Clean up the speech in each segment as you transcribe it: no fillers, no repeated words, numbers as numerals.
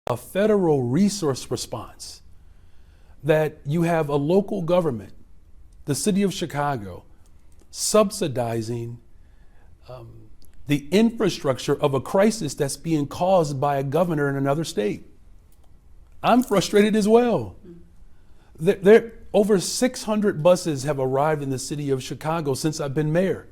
a federal resource response, that you have a local government, the city of Chicago, subsidizing the infrastructure of a crisis that's being caused by a governor in another state. I'm frustrated as well. Over 600 buses have arrived in the city of Chicago since I've been mayor.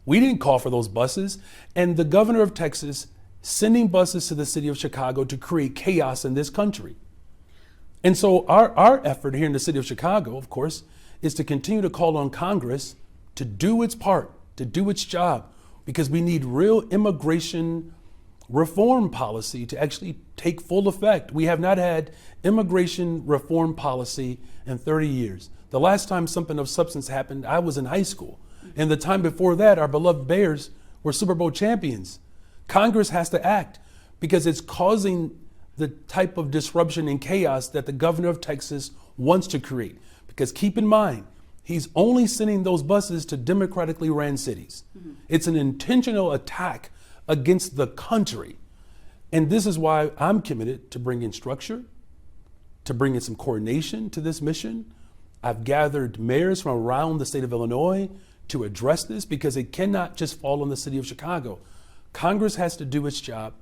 We didn't call for those buses, and the governor of Texas sending buses to the city of Chicago to create chaos in this country. And so our effort here in the city of Chicago, of course, is to continue to call on Congress to do its part, to do its job, because we need real immigration reform policy to actually take full effect. We have not had immigration reform policy in 30 years. The last time something of substance happened, I was in high school. And the time before that, our beloved Bears were Super Bowl champions. Congress has to act because it's causing the type of disruption and chaos that the governor of Texas wants to create. Because keep in mind, he's only sending those buses to democratically ran cities. Mm-hmm. It's an intentional attack against the country. And this is why I'm committed to bringing structure, to bringing some coordination to this mission. I've gathered mayors from around the state of Illinois to address this because it cannot just fall on the city of Chicago. Congress has to do its job,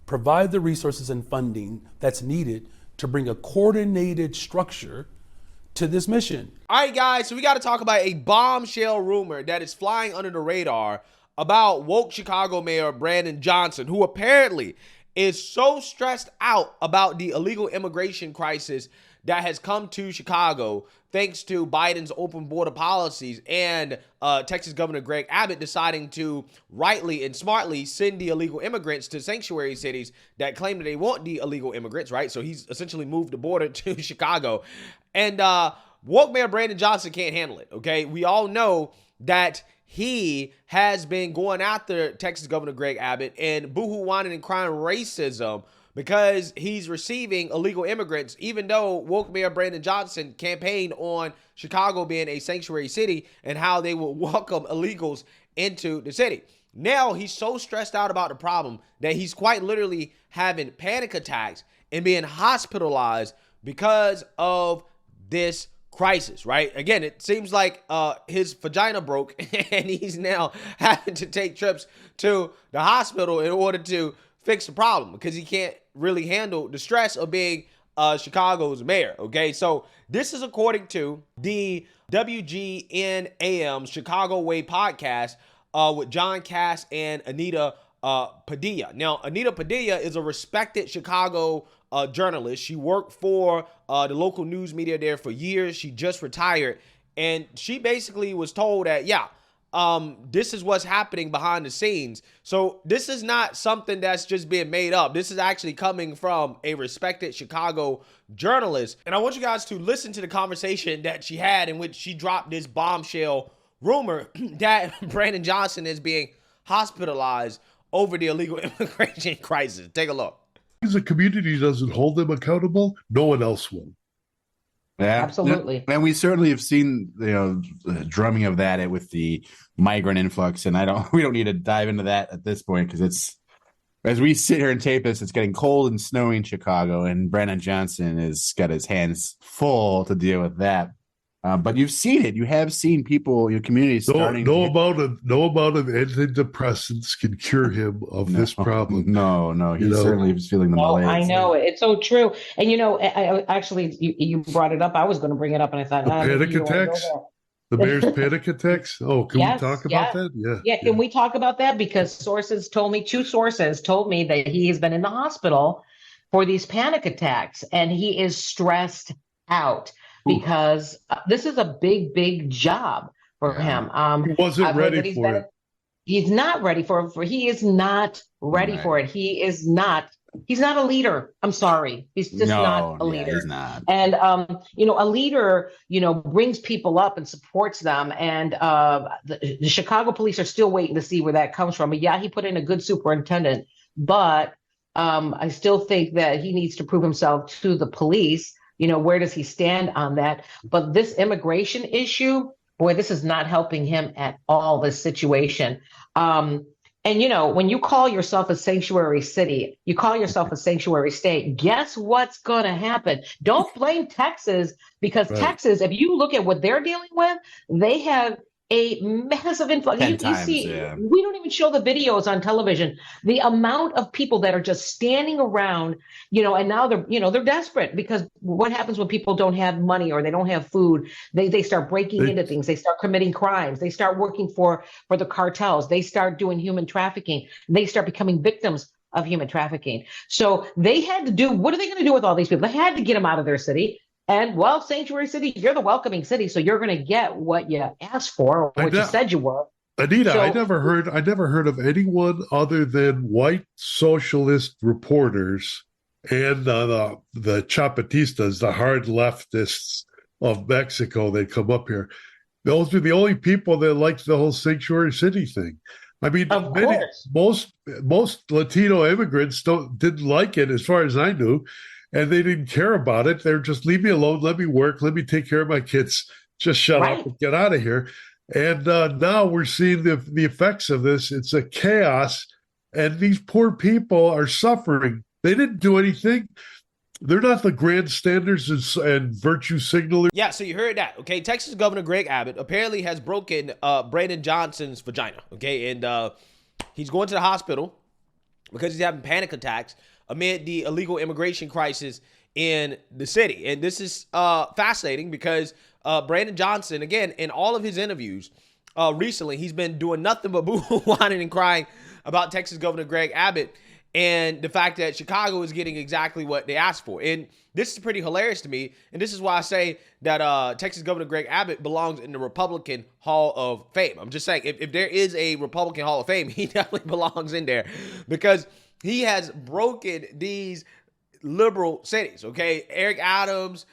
provide the resources and funding that's needed to bring a coordinated structure to this mission. All right, guys, so we got to talk about a bombshell rumor that is flying under the radar about woke Chicago Mayor Brandon Johnson, who apparently is so stressed out about the illegal immigration crisis that has come to Chicago thanks to Biden's open border policies and Texas Governor Greg Abbott deciding to rightly and smartly send the illegal immigrants to sanctuary cities that claim that they want the illegal immigrants, right? So he's essentially moved the border to Chicago. And woke Mayor Brandon Johnson can't handle it, okay? We all know that he has been going after Texas Governor Greg Abbott and boohoo whining and crying racism because he's receiving illegal immigrants, even though woke Mayor Brandon Johnson campaigned on Chicago being a sanctuary city and how they will welcome illegals into the city. Now he's so stressed out about the problem that he's quite literally having panic attacks and being hospitalized because of this crisis, right? Again, it seems like his vagina broke and he's now having to take trips to the hospital in order to fix the problem because he can't really handle the stress of being Chicago's mayor, okay? So this is according to the WGNAM's Chicago Way podcast with John Kass and Anita Padilla. Now, Anita Padilla is a respected Chicago journalist. She worked for the local news media there for years. She just retired. And she basically was told that, this is what's happening behind the scenes. So this is not something that's just being made up. This is actually coming from a respected Chicago journalist. And I want you guys to listen to the conversation that she had in which she dropped this bombshell rumor that Brandon Johnson is being hospitalized over the illegal immigration crisis. Take a look. As the community doesn't hold them accountable, no one else will. Yeah, absolutely. And we certainly have seen, the drumming of that with the migrant influx. And we don't need to dive into that at this point because it's, as we sit here and tape this, it's getting cold and snowy in Chicago, and Brandon Johnson has got his hands full to deal with that. But you've seen it. You have seen people, your community starting. No amount of antidepressants can cure him of this problem. No, he certainly was feeling the malaise. I know it's so true. And I actually, you brought it up. I was going to bring it up, and I thought, panic attacks. The mayor's panic attacks. Oh, can we talk about that? Yeah. Can we talk about that? Because two sources told me that he has been in the hospital for these panic attacks, and he is stressed out. Because this is a big job for him. He wasn't ready for it. He's not ready for it. He is not ready for it. He's not a leader. I'm sorry. He's just not a leader. He's not. And, a leader, brings people up and supports them. And the Chicago police are still waiting to see where that comes from. But yeah, he put in a good superintendent. But I still think that he needs to prove himself to the police. Where does he stand on that? But this immigration issue, boy, this is not helping him at all, this situation. And when you call yourself a sanctuary city, you call yourself a sanctuary state, guess what's going to happen? Don't blame Texas, because Right. Texas, if you look at what they're dealing with, they have a massive influx. 10 You times, see, yeah. we don't even show the videos on television. The amount of people that are just standing around, and now they're desperate, because what happens when people don't have money or they don't have food? They start breaking They, into things. They start committing crimes. They start working for the cartels. They start doing human trafficking. They start becoming victims of human trafficking. So they had to do, what are they going to do with all these people? They had to get them out of their city. And well, sanctuary city, you're the welcoming city, so you're going to get what you asked for, or I what you ne- said you were. Anita, I So never heard of anyone other than white socialist reporters and the Chapatistas, the hard leftists of Mexico that come up here. Those are the only people that like the whole sanctuary city thing. I mean, of course, most Latino immigrants didn't like it, as far as I knew, and they didn't care about it. They're just, leave me alone, let me work, let me take care of my kids, just shut right. up and get out of here. And now we're seeing the effects of this. It's a chaos, and these poor people are suffering. They didn't do anything. They're not the grandstanders and virtue signalers. Yeah, so you heard that, okay? Texas Governor Greg Abbott apparently has broken Brandon Johnson's vagina, okay? And he's going to the hospital because he's having panic attacks amid the illegal immigration crisis in the city. And this is fascinating because Brandon Johnson, again, in all of his interviews recently, he's been doing nothing but whining and crying about Texas Governor Greg Abbott and the fact that Chicago is getting exactly what they asked for. And this is pretty hilarious to me. And this is why I say that Texas Governor Greg Abbott belongs in the Republican Hall of Fame. I'm just saying, if there is a Republican Hall of Fame, he definitely belongs in there, because he has broken these liberal cities, okay? Eric Adams,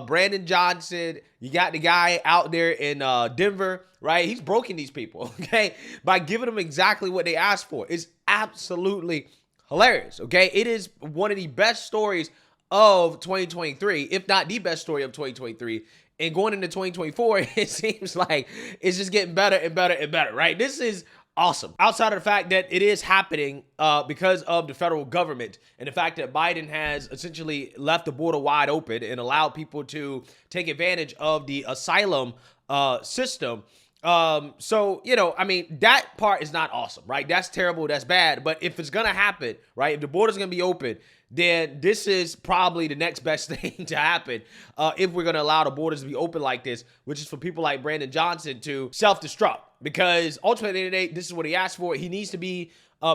Brandon Johnson, you got the guy out there in Denver, right? He's broken these people, okay? By giving them exactly what they asked for. It's absolutely hilarious, okay? It is one of the best stories of 2023, if not the best story of 2023. And going into 2024, it seems like it's just getting better and better and better, right? This is awesome. Outside of the fact that it is happening because of the federal government and the fact that Biden has essentially left the border wide open and allowed people to take advantage of the asylum system. So, I mean, that part is not awesome, right? That's terrible. That's bad. But if it's going to happen, right, if the border's going to be open, then this is probably the next best thing to happen if we're going to allow the borders to be open like this, which is for people like Brandon Johnson to self-destruct. Because ultimately, today, this is what he asked for. He needs to be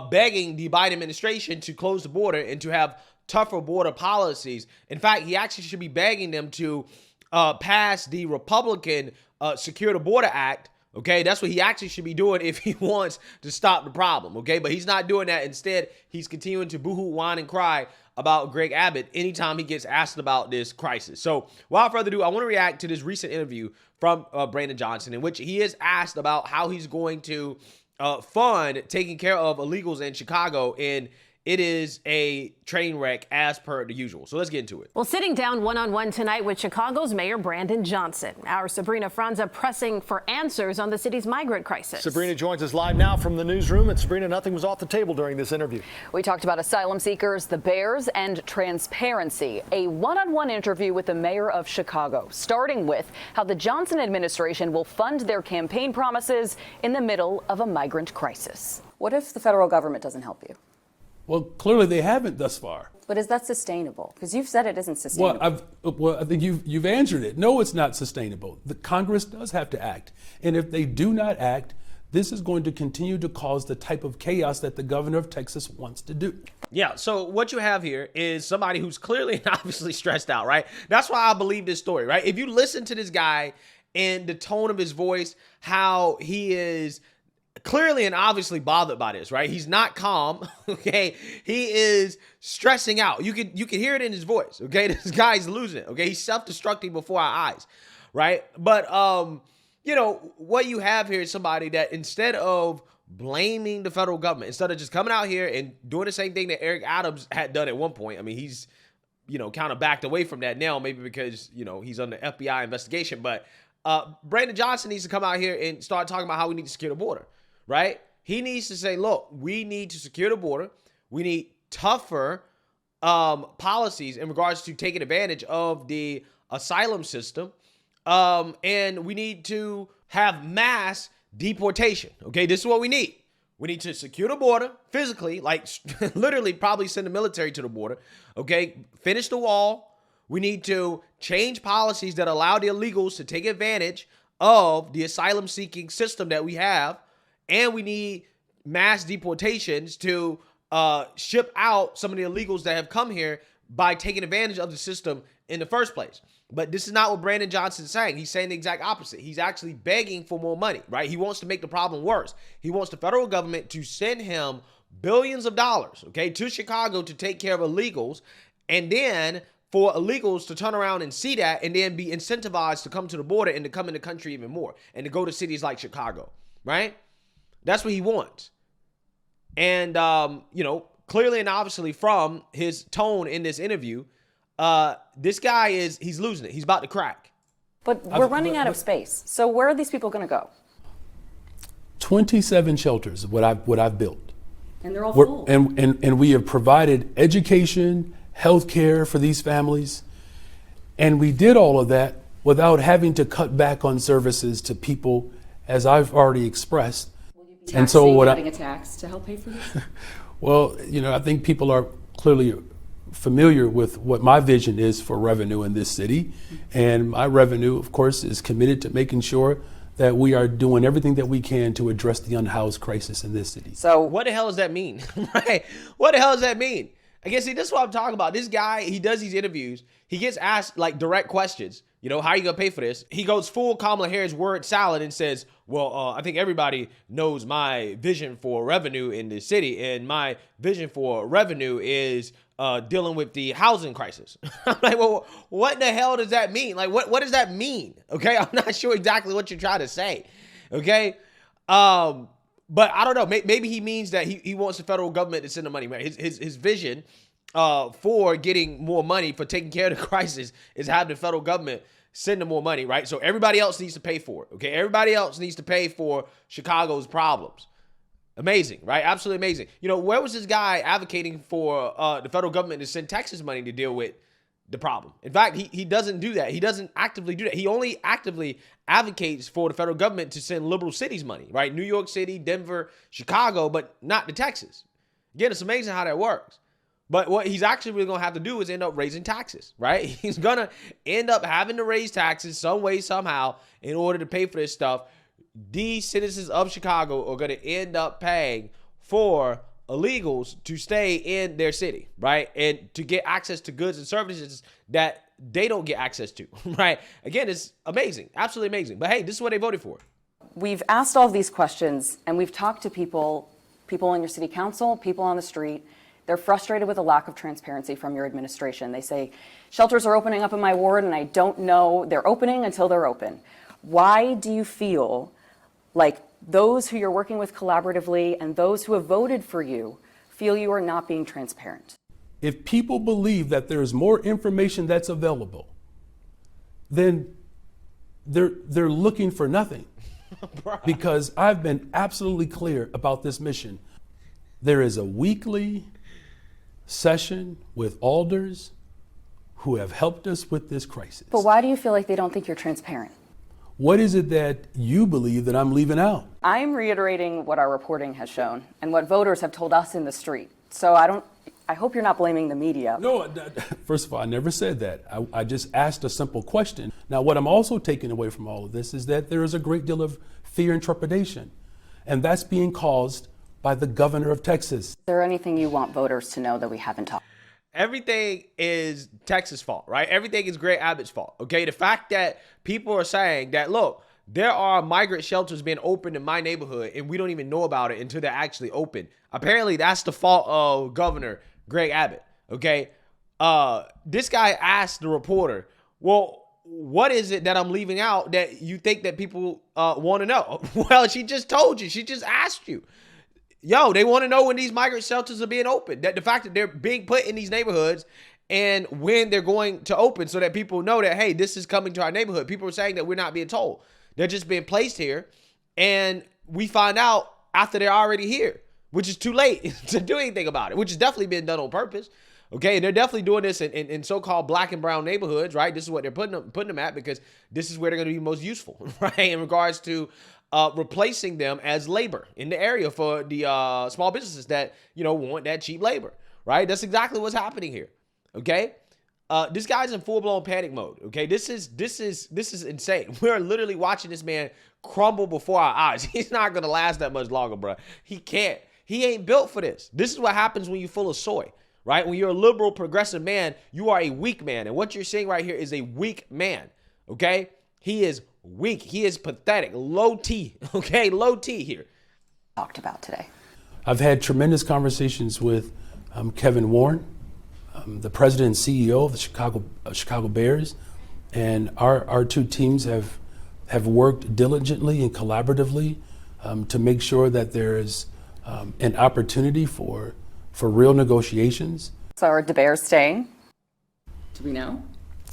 begging the Biden administration to close the border and to have tougher border policies. In fact, he actually should be begging them to pass the Republican Secure the Border Act. Okay, that's what he actually should be doing if he wants to stop the problem. Okay, but he's not doing that. Instead, he's continuing to boohoo, whine, and cry about Greg Abbott anytime he gets asked about this crisis. So without further ado, I want to react to this recent interview from Brandon Johnson, in which he is asked about how he's going to fund taking care of illegals in Chicago, and it is a train wreck as per the usual. So let's get into it. Well, sitting down one-on-one tonight with Chicago's Mayor Brandon Johnson. Our Sabrina Franza pressing for answers on the city's migrant crisis. Sabrina joins us live now from the newsroom. And Sabrina, nothing was off the table during this interview. We talked about asylum seekers, the Bears, and transparency. A one-on-one interview with the mayor of Chicago, starting with how the Johnson administration will fund their campaign promises in the middle of a migrant crisis. What if the federal government doesn't help you? Well, clearly they haven't thus far. But is that sustainable? Because you've said it isn't sustainable. Well, I think you've answered it. No, it's not sustainable. The Congress does have to act. And if they do not act, this is going to continue to cause the type of chaos that the governor of Texas wants to do. Yeah, so what you have here is somebody who's clearly and obviously stressed out, right? That's why I believe this story, right? If you listen to this guy and the tone of his voice, how he is clearly and obviously bothered by this, right? He's not calm, okay? He is stressing out. You can hear it in his voice, okay? This guy's losing it, okay? He's self-destructing before our eyes, right? But, what you have here is somebody that instead of blaming the federal government, instead of just coming out here and doing the same thing that Eric Adams had done at one point, I mean, he's, kind of backed away from that now, maybe because, he's under FBI investigation, but Brandon Johnson needs to come out here and start talking about how we need to secure the border. Right? He needs to say, look, we need to secure the border. We need tougher policies in regards to taking advantage of the asylum system. And we need to have mass deportation. Okay, this is what we need. We need to secure the border physically, like literally probably send the military to the border. Okay, finish the wall. We need to change policies that allow the illegals to take advantage of the asylum seeking system that we have. And we need mass deportations to ship out some of the illegals that have come here by taking advantage of the system in the first place. But this is not what Brandon Johnson's saying. He's saying the exact opposite. He's actually begging for more money, right? He wants to make the problem worse. He wants the federal government to send him billions of dollars, okay, to Chicago to take care of illegals, and then for illegals to turn around and see that and then be incentivized to come to the border and to come in the country even more and to go to cities like Chicago, right? That's what he wants. And, clearly and obviously from his tone in this interview, this guy he's losing it. He's about to crack. But we're running out of space. So where are these people going to go? 27 shelters is what I've built. And they're all full. And we have provided education, health care for these families. And we did all of that without having to cut back on services to people, as I've already expressed. And so adding a tax to help pay for this? Well, I think people are clearly familiar with what my vision is for revenue in this city. And my revenue, of course, is committed to making sure that we are doing everything that we can to address the unhoused crisis in this city. So what the hell does that mean? Right? What the hell does that mean? I guess, see, this is what I'm talking about. This guy, he does these interviews. He gets asked like direct questions. How are you going to pay for this? He goes full Kamala Harris word salad and says, well, I think everybody knows my vision for revenue in this city. And my vision for revenue is dealing with the housing crisis. I'm like, well, what the hell does that mean? Like, what does that mean? Okay, I'm not sure exactly what you're trying to say. Okay, but I don't know. Maybe he means that he wants the federal government to send the money. His vision for getting more money for taking care of the crisis is having the federal government send them more money, right? So everybody else needs to pay for it. Okay, everybody else needs to pay for Chicago's problems. Amazing, right? Absolutely amazing. Where was this guy advocating for the federal government to send Texas money to deal with the problem? In fact, he doesn't do that. He doesn't actively do that. He only actively advocates for the federal government to send liberal cities money, right? New York City, Denver, Chicago, but not to Texas. Again, it's amazing how that works. But what he's actually really going to have to do is end up raising taxes, right? He's going to end up having to raise taxes some way, somehow, in order to pay for this stuff. These citizens of Chicago are going to end up paying for illegals to stay in their city, right? And to get access to goods and services that they don't get access to, right? Again, it's amazing, absolutely amazing. But hey, this is what they voted for. We've asked all of these questions, and we've talked to people in your city council, people on the street. They're frustrated with a lack of transparency from your administration. They say, shelters are opening up in my ward, and I don't know they're opening until they're open. Why do you feel like those who you're working with collaboratively and those who have voted for you feel you are not being transparent? If people believe that there's more information that's available, then they're looking for nothing. Because I've been absolutely clear about this mission. There is a weekly session with alders who have helped us with this crisis. But why do you feel like they don't think you're transparent? What is it that you believe that I'm leaving out? I'm reiterating what our reporting has shown and what voters have told us in the street. So I hope you're not blaming the media. No, first of all, I never said that. I just asked a simple question. Now, what I'm also taking away from all of this is that there is a great deal of fear and trepidation, and that's being caused by the governor of Texas. Is there anything you want voters to know that we haven't talked? Everything is Texas' fault, right? Everything is Greg Abbott's fault, okay? The fact that people are saying that, look, there are migrant shelters being opened in my neighborhood and we don't even know about it until they're actually open. Apparently, that's the fault of Governor Greg Abbott, okay? This guy asked the reporter, well, what is it that I'm leaving out that you think that people want to know? Well, she just told you. She just asked you. Yo, they want to know when these migrant shelters are being opened. That the fact that they're being put in these neighborhoods and when they're going to open so that people know that, hey, this is coming to our neighborhood. People are saying that we're not being told. They're just being placed here. And we find out after they're already here, which is too late to do anything about it, which has definitely been done on purpose. Okay, and they're definitely doing this in so-called black and brown neighborhoods, right? This is what they're putting them at because this is where they're going to be most useful, right? In regards to replacing them as labor in the area for the small businesses that, want that cheap labor, right? That's exactly what's happening here, okay? This guy's in full-blown panic mode, okay? This is insane. We're literally watching this man crumble before our eyes. He's not going to last that much longer, bro. He can't. He ain't built for this. This is what happens when you're full of soy. Right? When you're a liberal, progressive man, you are a weak man. And what you're seeing right here is a weak man. Okay? He is weak. He is pathetic. Low T. Okay? Low T here. Talked about today. I've had tremendous conversations with Kevin Warren, the president and CEO of the Chicago Bears. And our two teams have worked diligently and collaboratively to make sure that there is an opportunity for real negotiations. So are the Bears staying? Do we know?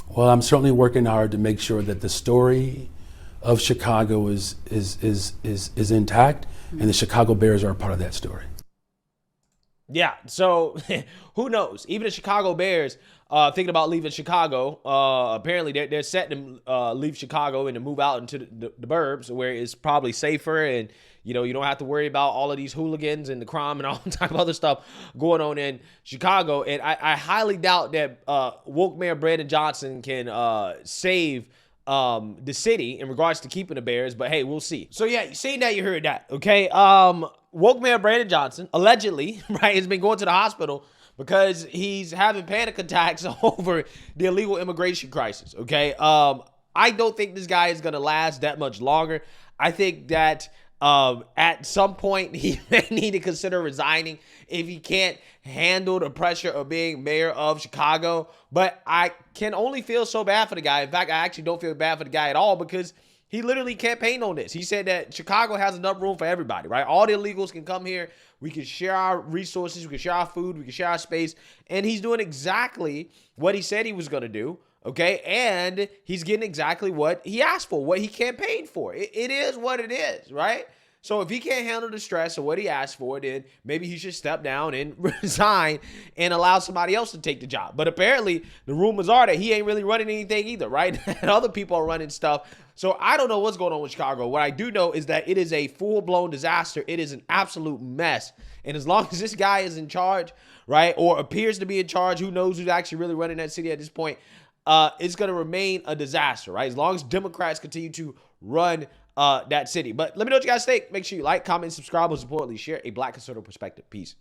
Well, I'm certainly working hard to make sure that the story of Chicago is intact, and the Chicago Bears are a part of that story. Yeah, so who knows? Even the Chicago Bears thinking about leaving Chicago. Apparently, they're set to leave Chicago and to move out into the burbs where it's probably safer and you don't have to worry about all of these hooligans and the crime and all type of other stuff going on in Chicago. And I highly doubt that woke Mayor Brandon Johnson can save the city in regards to keeping the Bears. But hey, we'll see. So yeah, you seen that, you heard that, okay? Woke Mayor Brandon Johnson allegedly, right, has been going to the hospital because he's having panic attacks over the illegal immigration crisis, okay? I don't think this guy is going to last that much longer. I think that at some point he may need to consider resigning if he can't handle the pressure of being mayor of Chicago. But I can only feel so bad for the guy. In fact, I actually don't feel bad for the guy at all because he literally campaigned on this. He said that Chicago has enough room for everybody, right? All the illegals can come here. We can share our resources. We can share our food. We can share our space. And he's doing exactly what he said he was going to do, okay? And he's getting exactly what he asked for, what he campaigned for. It is what it is, right? So if he can't handle the stress of what he asked for, then maybe he should step down and resign and allow somebody else to take the job. But apparently the rumors are that he ain't really running anything either, right? And other people are running stuff. So I don't know what's going on with Chicago. What I do know is that it is a full-blown disaster. It is an absolute mess. And as long as this guy is in charge, right, or appears to be in charge, who knows who's actually really running that city at this point, it's going to remain a disaster, right? As long as Democrats continue to run that city. But let me know what you guys think. Make sure you like, comment, subscribe, most importantly, share a Black conservative perspective. Peace.